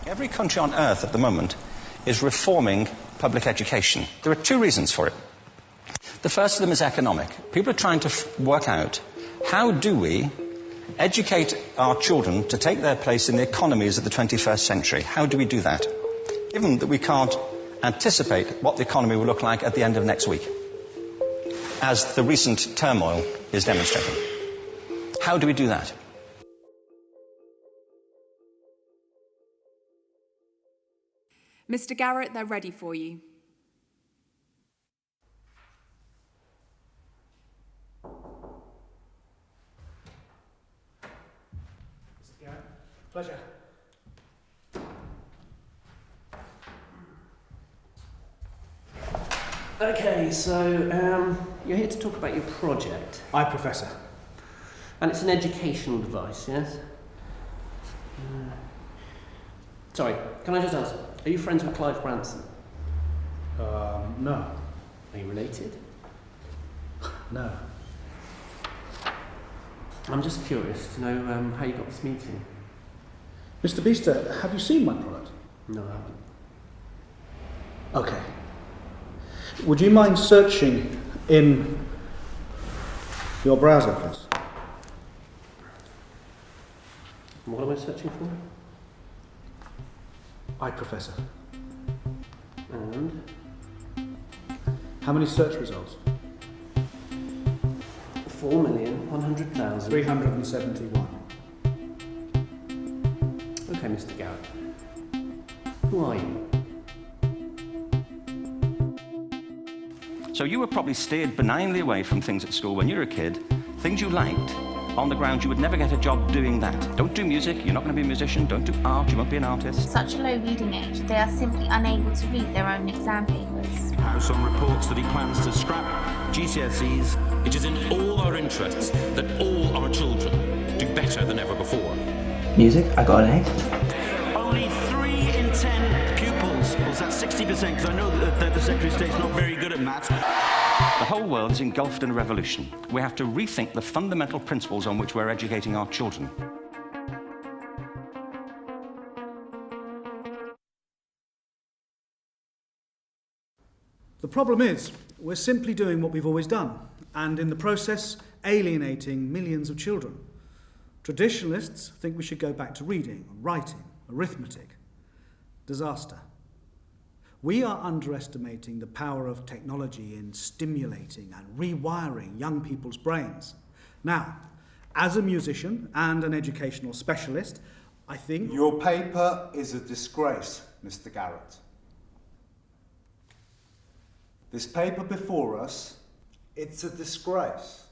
Every country on earth at the moment is reforming public education. There are two reasons for it. The first of them is economic. People are trying to work out, how do we educate our children to take their place in the economies of the 21st century? How do we do that? Given that we can't anticipate what the economy will look like at the end of next week, as the recent turmoil is demonstrating. How do we do that? Mr. Garrett, they're ready for you. Mr. Garrett, pleasure. Okay, so you're here to talk about your project. Aye, Professor. And it's an educational device, yes? Sorry, can I just ask, are you friends with Clive Branson? No. Are you related? No. I'm just curious to know how you got this meeting. Mr. Beaster, have you seen my product? No, I haven't. Okay. Would you mind searching in your browser, please? What am I searching for? Aye, Professor. And? How many search results? 4,100,000. 371. Okay, Mr. Garrett. Who are you? So you were probably steered benignly away from things at school when you were a kid, things you liked, on the grounds you would never get a job doing that. Don't do music, you're not going to be a musician. Don't do art, you won't be an artist. Such a low reading age, they are simply unable to read their own exam papers. House on reports that he plans to scrap GCSEs. It is in all our interests that all our children do better than ever before. Music, I got an A. Only 3 in 10 pupils. Well, that's 60%, because I know that the Secretary of State's not very good at maths. The whole world is engulfed in a revolution. We have to rethink the fundamental principles on which we're educating our children. The problem is, we're simply doing what we've always done, and in the process, alienating millions of children. Traditionalists think we should go back to reading, writing, arithmetic. Disaster. We are underestimating the power of technology in stimulating and rewiring young people's brains. Now, as a musician and an educational specialist, I think... Your paper is a disgrace, Mr. Garrett. This paper before us, it's a disgrace.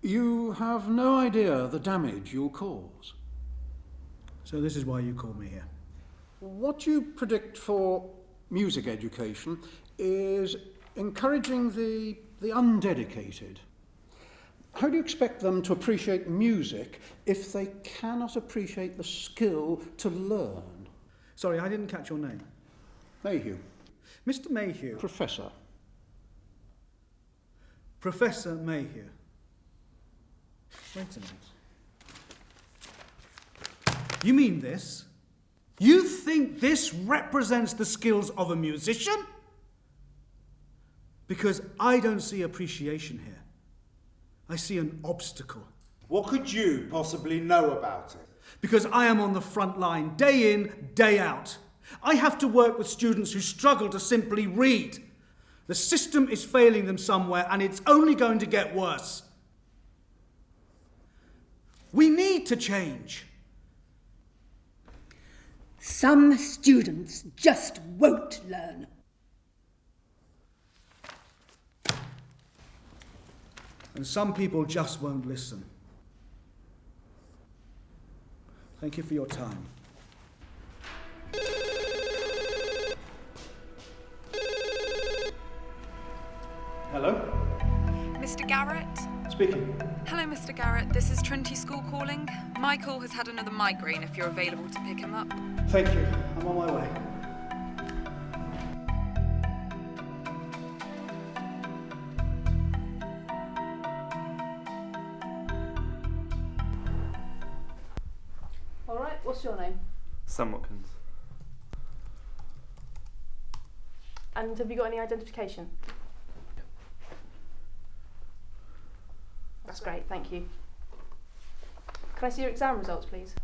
You have no idea the damage you'll cause. So this is why you called me here. What you predict for music education is encouraging the undedicated. How do you expect them to appreciate music if they cannot appreciate the skill to learn? Sorry, I didn't catch your name. Mayhew. Mr. Mayhew. Professor. Professor Mayhew. Wait a minute. You mean this? You think this represents the skills of a musician? Because I don't see appreciation here. I see an obstacle. What could you possibly know about it? Because I am on the front line, day in, day out. I have to work with students who struggle to simply read. The system is failing them somewhere, and it's only going to get worse. We need to change. Some students just won't learn. And some people just won't listen. Thank you for your time. Hello? Mr. Garrett? Speaking. Hello, Mr. Garrett. This is Trinity School calling. Michael has had another migraine if you're available to pick him up. Thank you. I'm on my way. All right, what's your name? Sam Watkins. And have you got any identification? That's great, thank you. Can I see your exam results, please?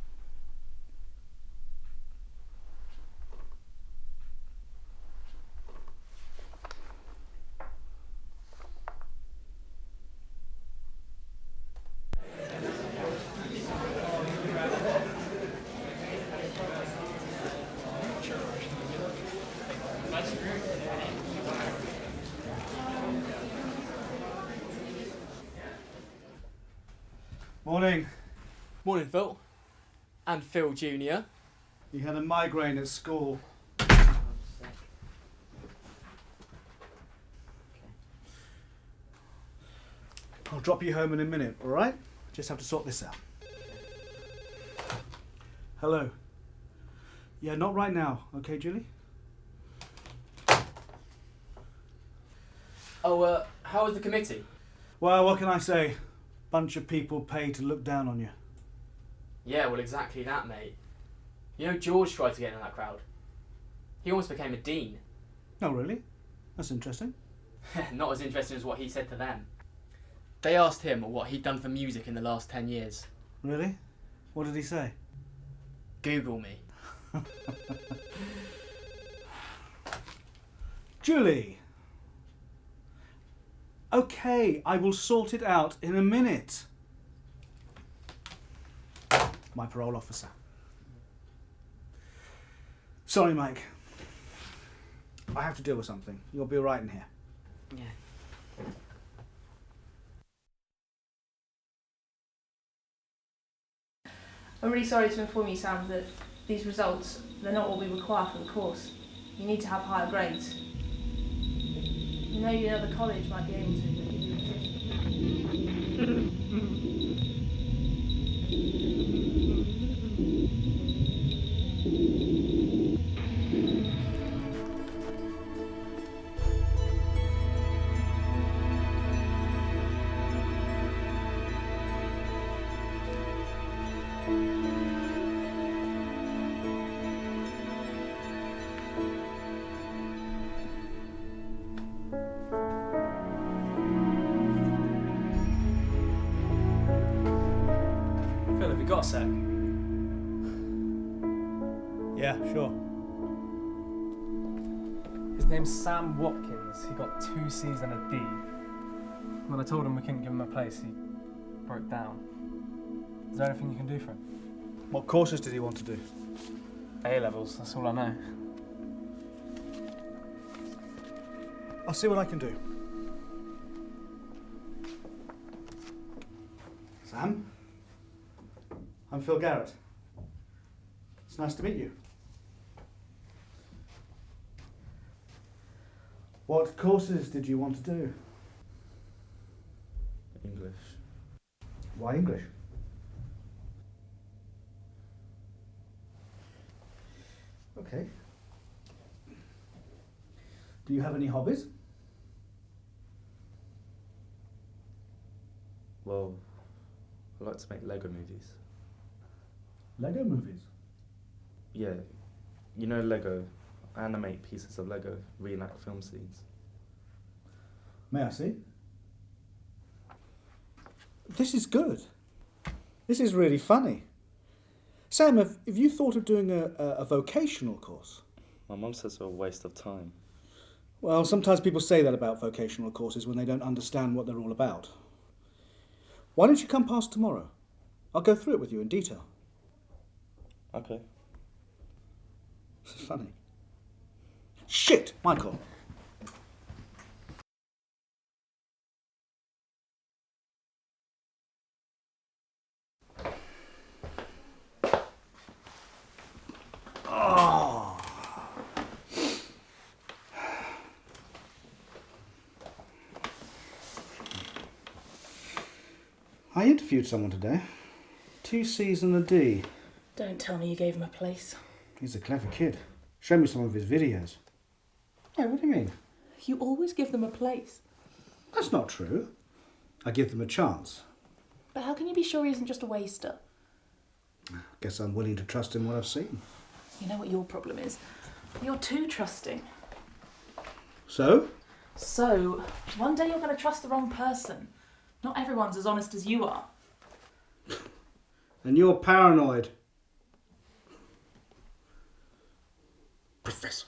Morning. Morning, Phil. And Phil Jr. He had a migraine at school. I'll drop you home in a minute, all right? Just have to sort this out. Hello. Yeah, not right now, okay, Julie? Oh, how was the committee? Well, what can I say? Bunch of people paid to look down on you. Yeah, well, exactly that, mate. You know, George tried to get in that crowd. He almost became a dean. Oh, really? That's interesting. Not as interesting as what he said to them. They asked him what he'd done for music in the last 10 years. Really? What did he say? Google me. Julie! Okay, I will sort it out in a minute. My parole officer. Sorry, Mike. I have to deal with something. You'll be all right in here. Yeah. I'm really sorry to inform you, Sam, that these results, they're not what we require for the course. You need to have higher grades. Maybe another college might be able to give you a Phil, have you got a sec? Yeah, sure. His name's Sam Watkins. He got 2 C's and a D. When I told him we couldn't give him a place, he broke down. Is there anything you can do for him? What courses did he want to do? A-levels, that's all I know. I'll see what I can do. Sam? I'm Phil Garrett. It's nice to meet you. What courses did you want to do? English. Why English? Okay. Do you have any hobbies? Well, I like to make Lego movies. Lego movies? Yeah, you know Lego. I animate pieces of Lego, reenact film scenes. May I see? This is good. This is really funny. Sam, have you thought of doing a vocational course? My mum says they're a waste of time. Well, sometimes people say that about vocational courses when they don't understand what they're all about. Why don't you come past tomorrow? I'll go through it with you in detail. Okay. This is funny. Shit, Michael. Oh. I interviewed someone today. 2 C's and a D. Don't tell me you gave him a place. He's a clever kid. Show me some of his videos. Hey, what do you mean? You always give them a place. That's not true. I give them a chance. But how can you be sure he isn't just a waster? Guess I'm willing to trust in what I've seen. You know what your problem is? You're too trusting. So? So, one day you're going to trust the wrong person. Not everyone's as honest as you are. And you're paranoid. Professor.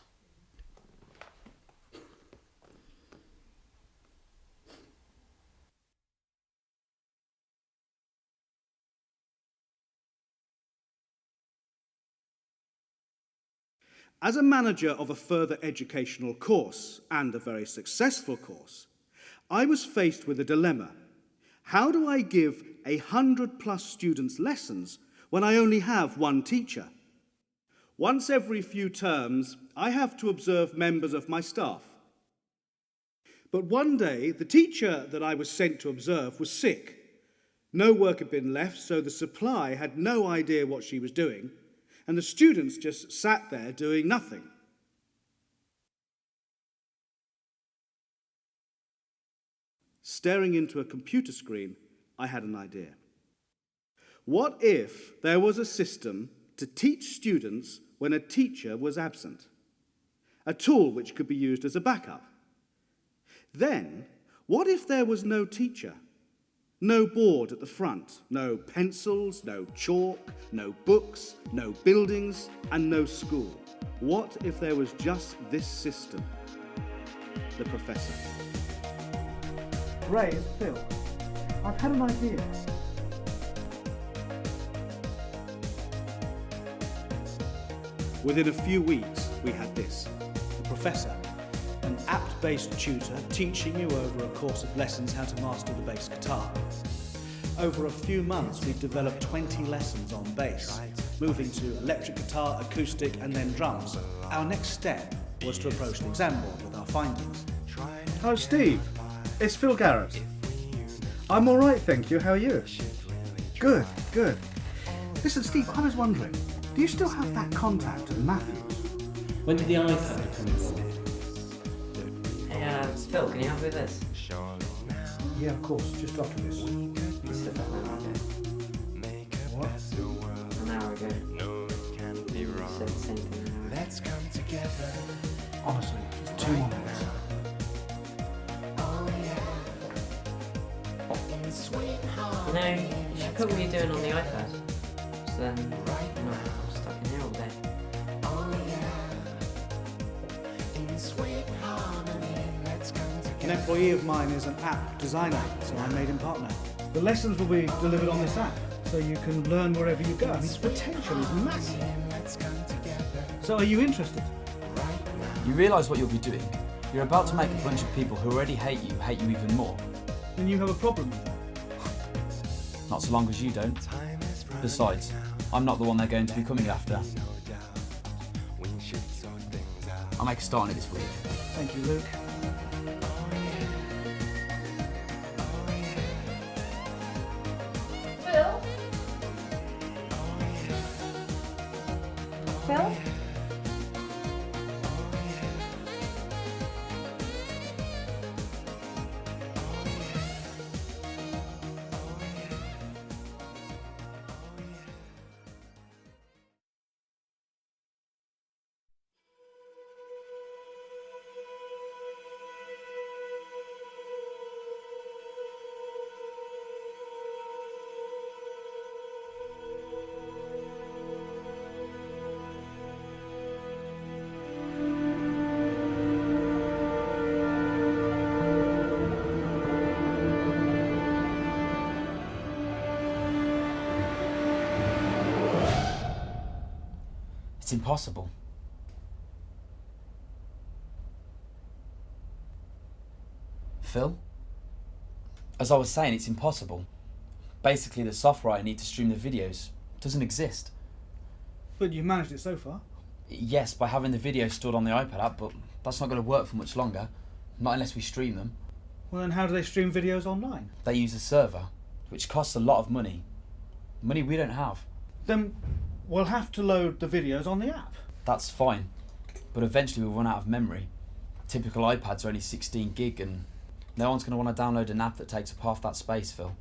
As a manager of a further educational course, and a very successful course, I was faced with a dilemma. How do I give 100+ students lessons when I only have one teacher? Once every few terms, I have to observe members of my staff. But one day, the teacher that I was sent to observe was sick. No work had been left, so the supply had no idea what she was doing, and the students just sat there doing nothing. Staring into a computer screen, I had an idea. What if there was a system to teach students when a teacher was absent? A tool which could be used as a backup. Then, what if there was no teacher? No board at the front, no pencils, no chalk, no books, no buildings, and no school. What if there was just this system? The Professor. Ray, it's Phil. I've had an idea. Within a few weeks, we had this. The Professor, an app-based tutor teaching you over a course of lessons how to master the bass guitar. Over a few months, we'd developed 20 lessons on bass, moving to electric guitar, acoustic, and then drums. Our next step was to approach the exam board with our findings. Oh, Steve, it's Phil Garrett. I'm all right, thank you. How are you? Good, good. Listen, Steve, I was wondering, do you still have that contact at Matthews? When did the iPad come along? Hey, Phil, can you help me with this? Yeah, of course, just after this. You said that an hour ago. What? An hour ago. You said the same thing an hour ago. Honestly, it's 2 more minutes. You know, you should put what you're doing on the iPad. So then, I'm not stuck in here all day. An employee of mine is an app designer, so I made him partner. The lessons will be delivered on this app, so you can learn wherever you go. I mean, the potential is massive. So are you interested? You realise what you'll be doing? You're about to make a bunch of people who already hate you even more. Then you have a problem with that. Not so long as you don't. Besides, I'm not the one they're going to be coming after. I'll make a start on it this week. Thank you, Luke. Phil? Phil? It's impossible. Phil? As I was saying, it's impossible. Basically, the software I need to stream the videos doesn't exist. But you've managed it so far. Yes, by having the videos stored on the iPad app, but that's not going to work for much longer. Not unless we stream them. Well, then how do they stream videos online? They use a server, which costs a lot of money. Money we don't have. Then we'll have to load the videos on the app. That's fine, but eventually we'll run out of memory. Typical iPads are only 16 gig and no one's going to want to download an app that takes up half that space, Phil.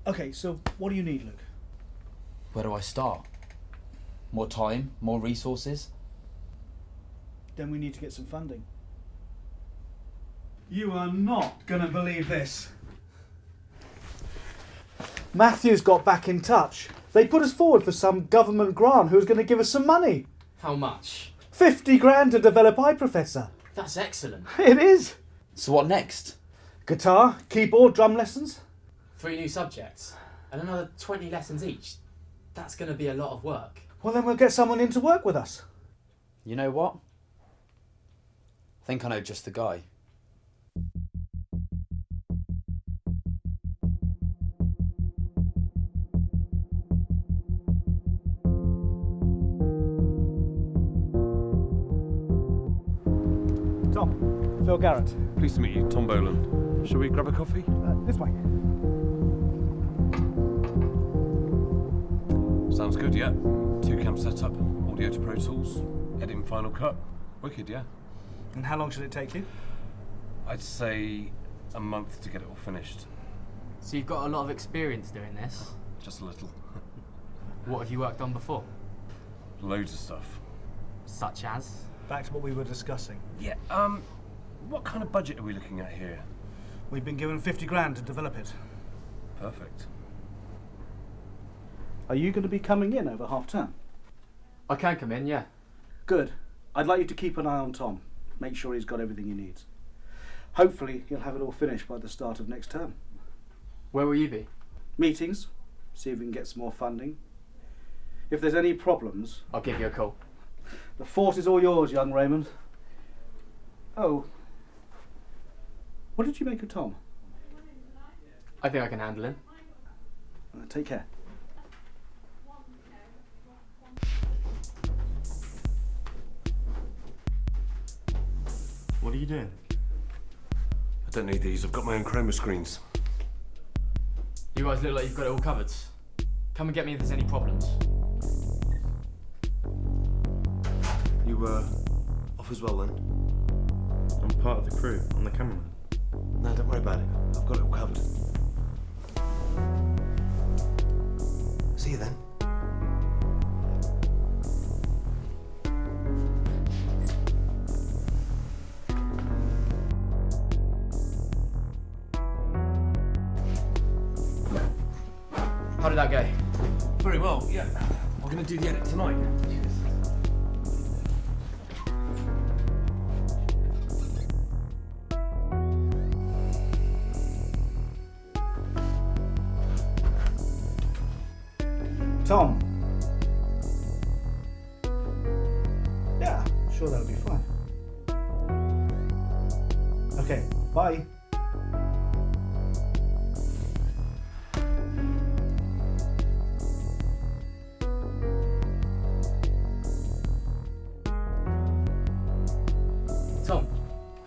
Okay, so what do you need, Luke? Where do I start? more time, more resources. Then we need to get some funding. You are not going to believe this. Matthews got back in touch. They put us forward for some government grant who was going to give us some money. How much? 50 grand to develop iProfessor. That's excellent. It is. So what next? Guitar, keyboard, drum lessons. 3 new subjects and another 20 lessons each. That's going to be a lot of work. Well, then we'll get someone in to work with us. You know what? I think I know just the guy. Tom, Phil Garrett. Pleased to meet you, Tom Boland. Shall we grab a coffee? This way. Sounds good, yeah. 2 cam setup, audio to Pro Tools, editing Final Cut. Wicked, yeah. And how long should it take you? I'd say a month to get it all finished. So you've got a lot of experience doing this? Just a little. What have you worked on before? Loads of stuff. Such as? Back to what we were discussing. Yeah, what kind of budget are we looking at here? We've been given 50 grand to develop it. Perfect. Are you going to be coming in over half term? I can come in, yeah. Good. I'd like you to keep an eye on Tom. Make sure he's got everything he needs. Hopefully he'll have it all finished by the start of next term. Where will you be? Meetings. See if we can get some more funding. If there's any problems... I'll give you a call. The fort is all yours, young Raymond. Oh. What did you make of Tom? I think I can handle him. Take care. What are you doing? I don't need these, I've got my own chroma screens. You guys look like you've got it all covered. Come and get me if there's any problems. You, off as well then? I'm part of the crew. I'm the cameraman. No, don't worry about it. I've got it all covered. See you then. How did that go? Very well, yeah. I'm going to do the edit tonight. Tom. Yeah, sure that'll be fine. Okay, bye. Tom,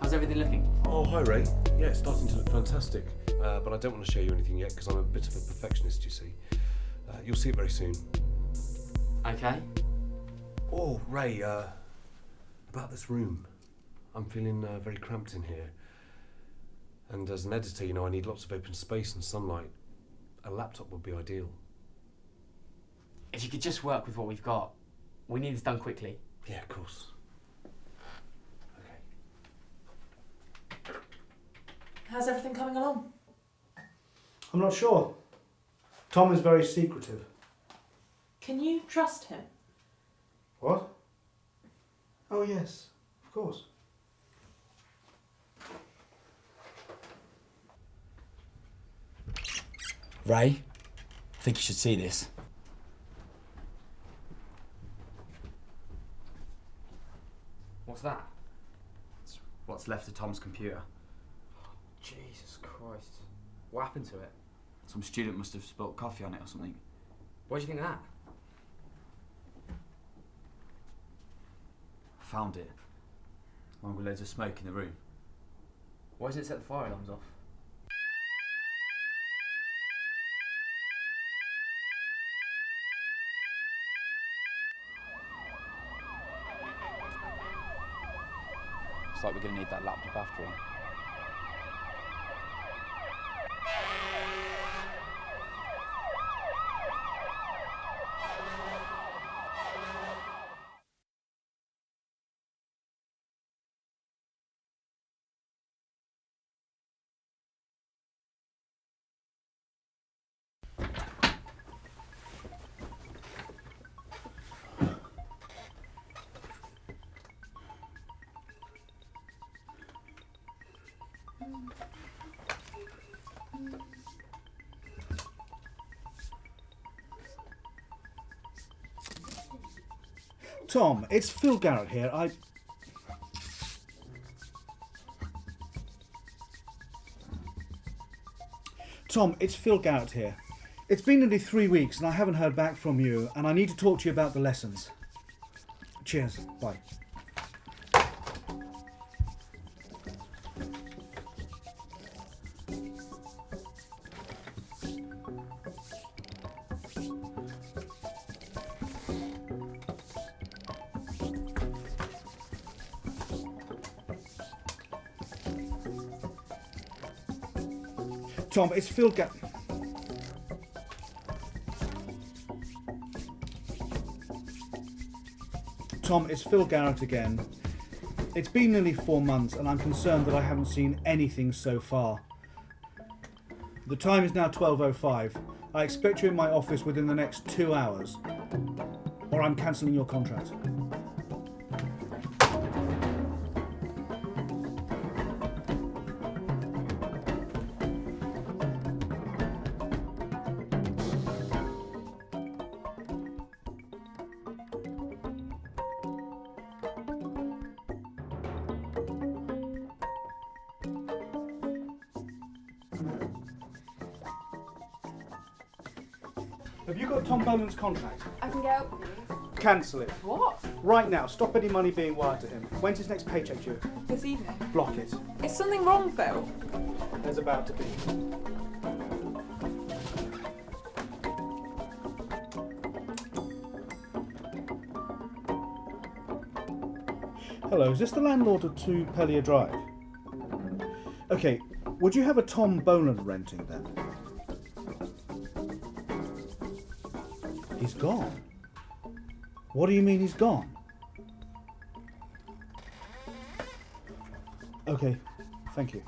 how's everything looking? Oh, hi Ray. Yeah, it's starting to look fantastic. But I don't want to show you anything yet because I'm a bit of a perfectionist, you see. You'll see it very soon. Okay. Oh, Ray, about this room. I'm feeling very cramped in here. And as an editor, you know, I need lots of open space and sunlight. A laptop would be ideal. If you could just work with what we've got. We need this done quickly. Yeah, of course. How's everything coming along? I'm not sure. Tom is very secretive. Can you trust him? What? Oh yes, of course. Ray, I think you should see this. What's that? It's what's left of Tom's computer. Jesus Christ. What happened to it? Some student must have spilt coffee on it or something. Why do you think that? I found it. Along with loads of smoke in the room. Why doesn't it set the fire alarms off? Looks like we're going to need that laptop after all. Tom, it's Phil Garrett here. Tom, it's Phil Garrett here. It's been nearly 3 weeks and I haven't heard back from you, and I need to talk to you about the lessons. Cheers. Bye. Tom, it's Phil Garrett. Tom, it's Phil Garrett again. It's been nearly 4 months and I'm concerned that I haven't seen anything so far. The time is now 12:05. I expect you in my office within the next 2 hours, or I'm cancelling your contract. Have you got Tom Boland's contract? I can go. Cancel it. What? Right now. Stop any money being wired to him. When's his next paycheck due? This evening. Block it. Is something wrong, Phil? There's about to be. Hello, is this the landlord of 2 Pellier Drive? Okay, would you have a Tom Boland renting then? He's gone. What do you mean he's gone? Okay, thank you.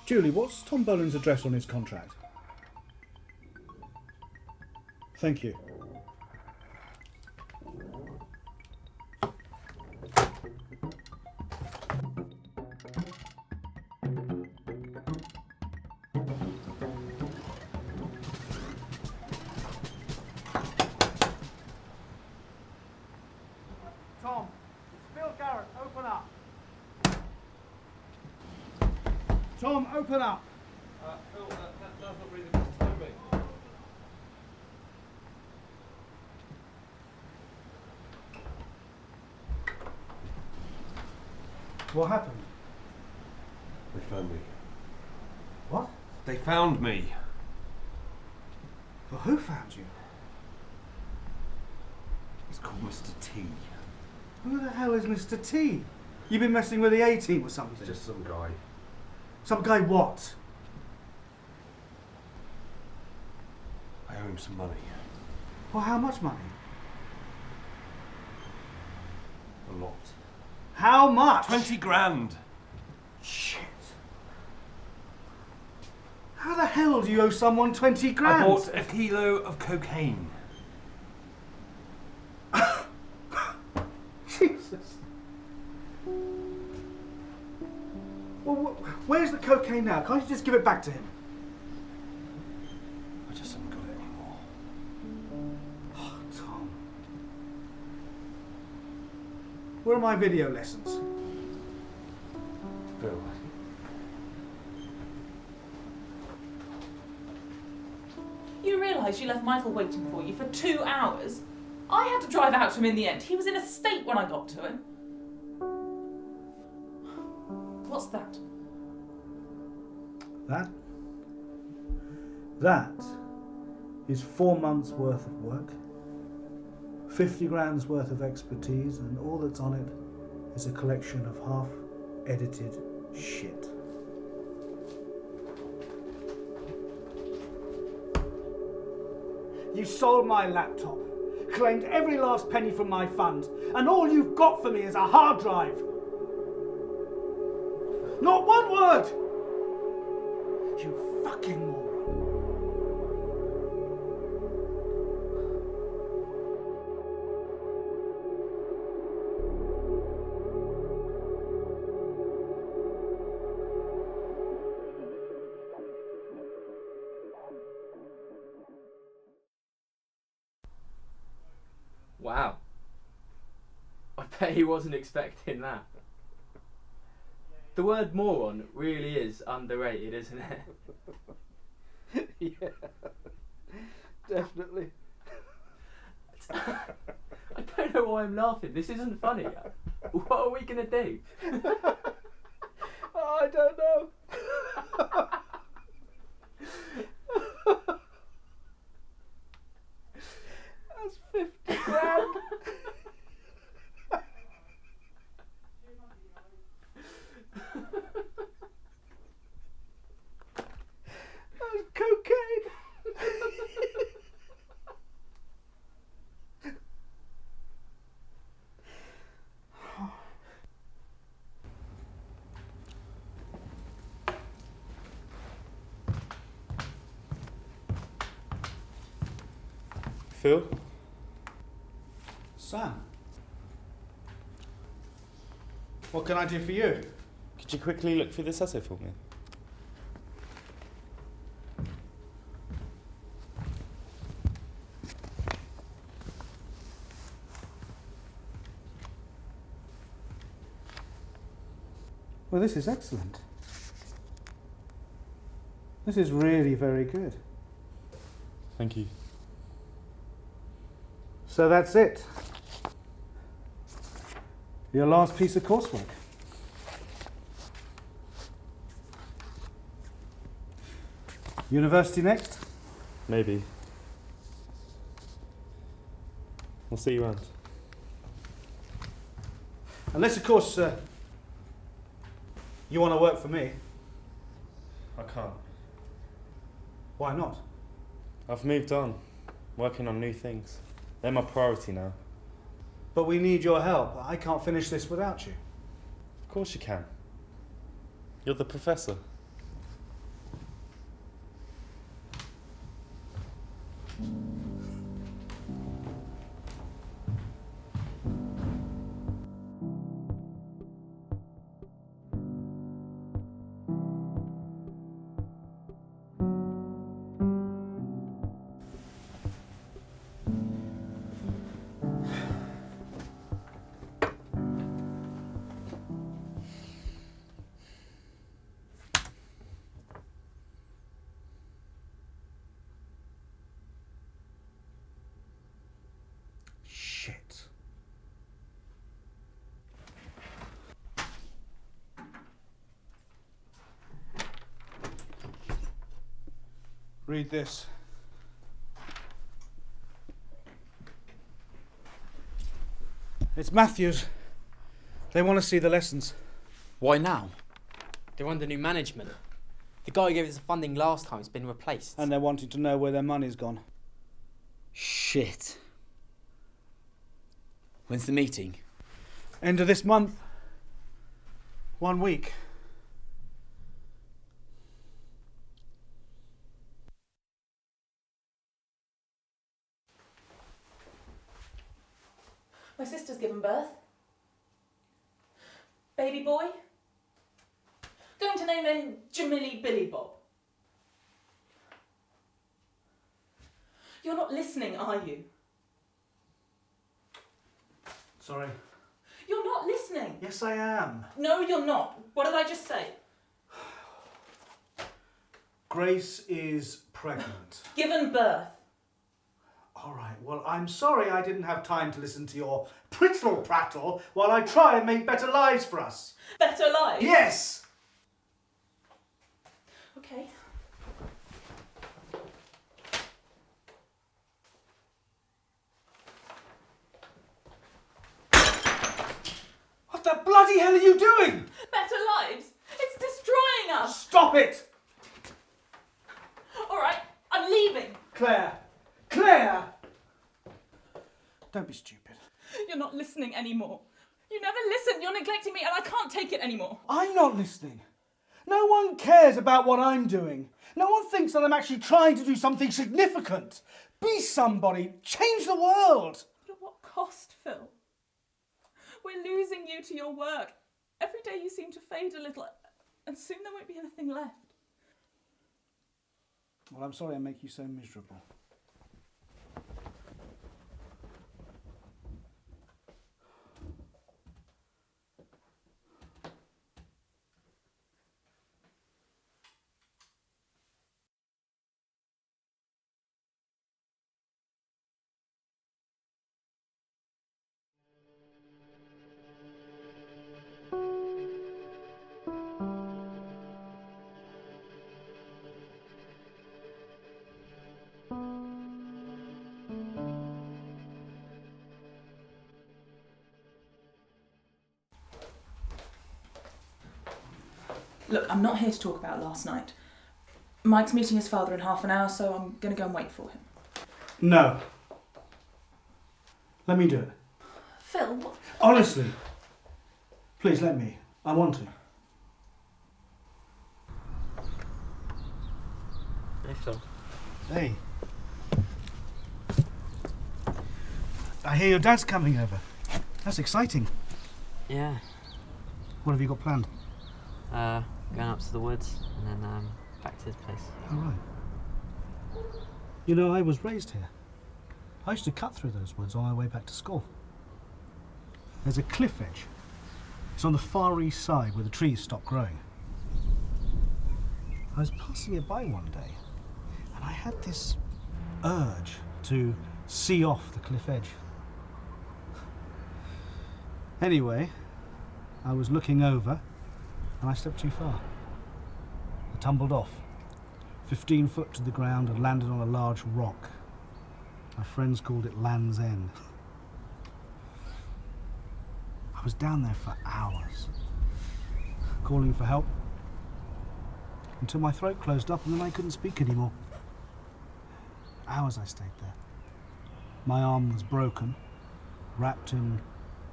Julie, what's Tom Boland's address on his contract? Thank you. Tom, it's Phil Garrett, open up. Tom, open up. Phil, that's not really Mr. Toby. What happened? They found me. What? They found me. Well, who found you? He's called Mr. T. Who the hell is Mr. T? You've been messing with the A-team or something? Just some guy. Some guy what? I owe him some money. Well, how much money? A lot. How much? 20 grand. Shit. How the hell do you owe someone 20 grand? I bought a kilo of cocaine. Jesus. Well, where's the cocaine now? Can't you just give it back to him? I just haven't got it anymore. Oh, Tom. Where are my video lessons? Phil. You realise you left Michael waiting for you for 2 hours? I had to drive out to him in the end. He was in a state when I got to him. What's that? That is 4 months worth of work, 50 grand's worth of expertise, and all that's on it is a collection of half-edited shit. You sold my laptop, claimed every last penny from my fund, and all you've got for me is a hard drive. Not one word! You fucking moron. Wow. I bet he wasn't expecting that. The word moron really is underrated, isn't it? Yeah, definitely. I don't know why I'm laughing. This isn't funny. What are we going to do? I don't know. That's 50 grand. That's cocaine. Phil? Sam. What can I do for you? Could you quickly look through this essay for me? Well, this is excellent. This is really very good. Thank you. So that's it. Your last piece of coursework. University next? Maybe. I'll see you around. Unless, of course, you want to work for me. I can't. Why not? I've moved on, working on new things. They're my priority now. But we need your help. I can't finish this without you. Of course you can. You're the professor. Shit. Read this. It's Matthews. They want to see the lessons. Why now? They're under new management. The guy who gave us the funding last time has been replaced. And they're wanting to know where their money's gone. Shit. When's the meeting? End of this month. 1 week. My sister's given birth. Baby boy. Going to name him Jamilly Billy Bob. You're not listening, are you? Sorry. You're not listening. Yes, I am. No, you're not. What did I just say? Grace is pregnant. Given birth. All right, well, I'm sorry I didn't have time to listen to your prittle-prattle while I try and make better lives for us. Better lives? Yes! Okay. What the bloody hell are you doing? Better lives? It's destroying us! Stop it! All right, I'm leaving. Claire! Claire! Don't be stupid. You're not listening anymore. You never listen. You're neglecting me and I can't take it anymore. I'm not listening. No one cares about what I'm doing. No one thinks that I'm actually trying to do something significant. Be somebody. Change the world. But at what cost, Phil? We're losing you to your work. Every day you seem to fade a little, and soon there won't be anything left. Well, I'm sorry I make you so miserable. Look, I'm not here to talk about last night. Mike's meeting his father in half an hour, so I'm going to go and wait for him. No. Let me do it. Phil, what? Honestly. Please let me. I want to. Hey, Phil. Hey. I hear your dad's coming over. That's exciting. Yeah. What have you got planned? Going up to the woods and then back to his place. All right. You know, I was raised here. I used to cut through those woods on my way back to school. There's a cliff edge. It's on the far east side where the trees stop growing. I was passing it by one day, and I had this urge to see off the cliff edge. Anyway, I was looking over, and I stepped too far. I tumbled off, 15 foot to the ground, and landed on a large rock. My friends called it Land's End. I was down there for hours, calling for help, until my throat closed up and then I couldn't speak anymore. Hours I stayed there. My arm was broken, wrapped in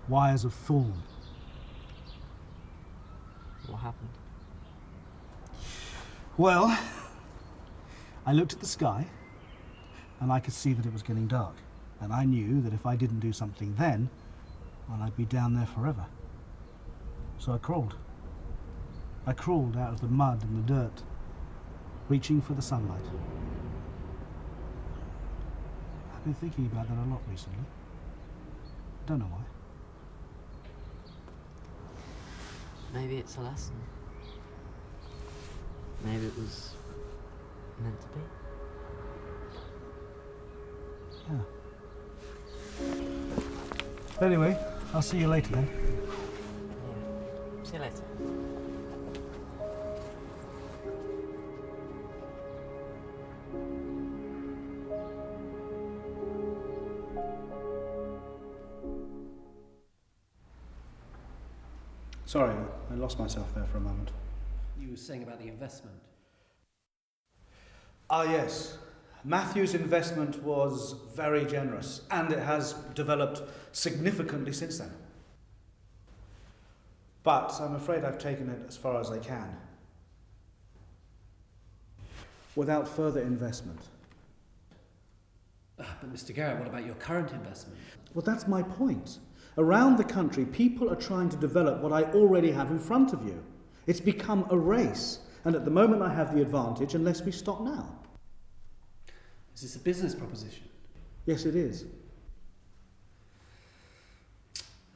wires of thorn. What happened? Well, I looked at the sky and I could see that it was getting dark. And I knew that if I didn't do something then, well, I'd be down there forever. So I crawled. I crawled out of the mud and the dirt, reaching for the sunlight. I've been thinking about that a lot recently. I don't know why. Maybe it's a lesson. Maybe it was meant to be. Yeah. Anyway, I'll see you later then. Yeah. See you later. Sorry, I lost myself there for a moment. You were saying about the investment. Ah, yes. Matthew's investment was very generous, and it has developed significantly since then. But I'm afraid I've taken it as far as I can. Without further investment. But Mr. Garrett, what about your current investment? Well, that's my point. Around the country, people are trying to develop what I already have in front of you. It's become a race, and at the moment I have the advantage unless we stop now. Is this a business proposition? Yes, it is.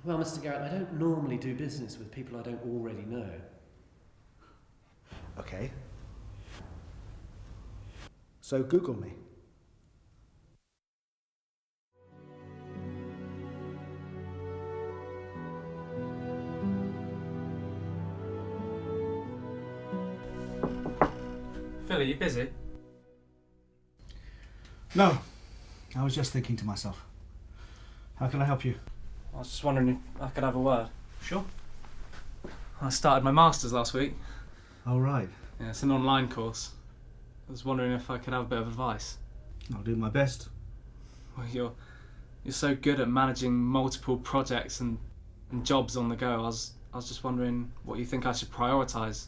Well, Mr. Garrett, I don't normally do business with people I don't already know. Okay. So Google me. Phil, are you busy? No, I was just thinking to myself. How can I help you? I was just wondering if I could have a word. Sure. I started my Masters last week. All right. Yeah, it's an online course. I was wondering if I could have a bit of advice. I'll do my best. Well, you're so good at managing multiple projects and jobs on the go. I was just wondering what you think I should prioritise,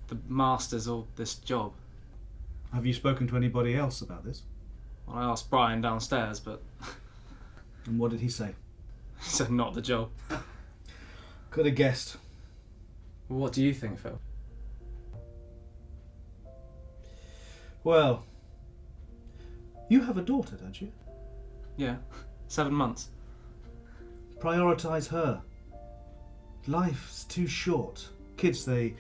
the Masters or this job. Have you spoken to anybody else about this? Well, I asked Brian downstairs, but... And what did he say? He said not the job. Could have guessed. Well, what do you think, Phil? Well, you have a daughter, don't you? Yeah, 7 months. Prioritise her. Life's too short. Kids, they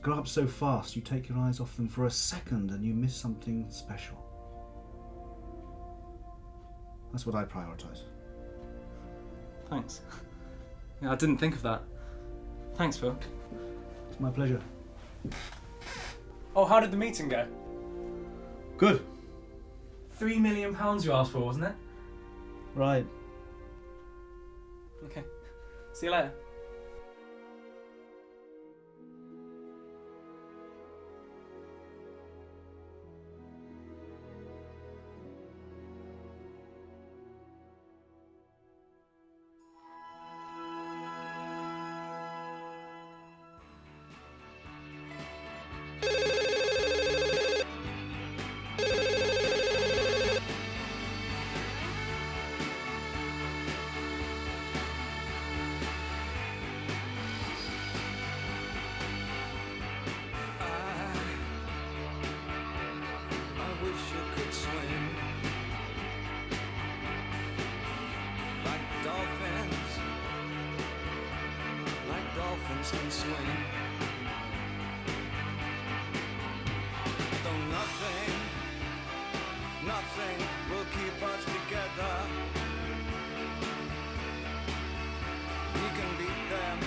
grow up so fast, you take your eyes off them for a second and you miss something special. That's what I prioritise. Thanks. Yeah, I didn't think of that. Thanks, Phil. It's my pleasure. Oh, how did the meeting go? Good. £3 million you asked for, wasn't it? Right. Okay. See you later. arms can swing. Though nothing will keep us together. We can beat them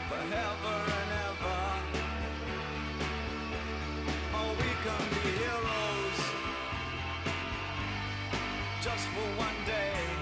forever and ever. Oh, we can be heroes just for one day.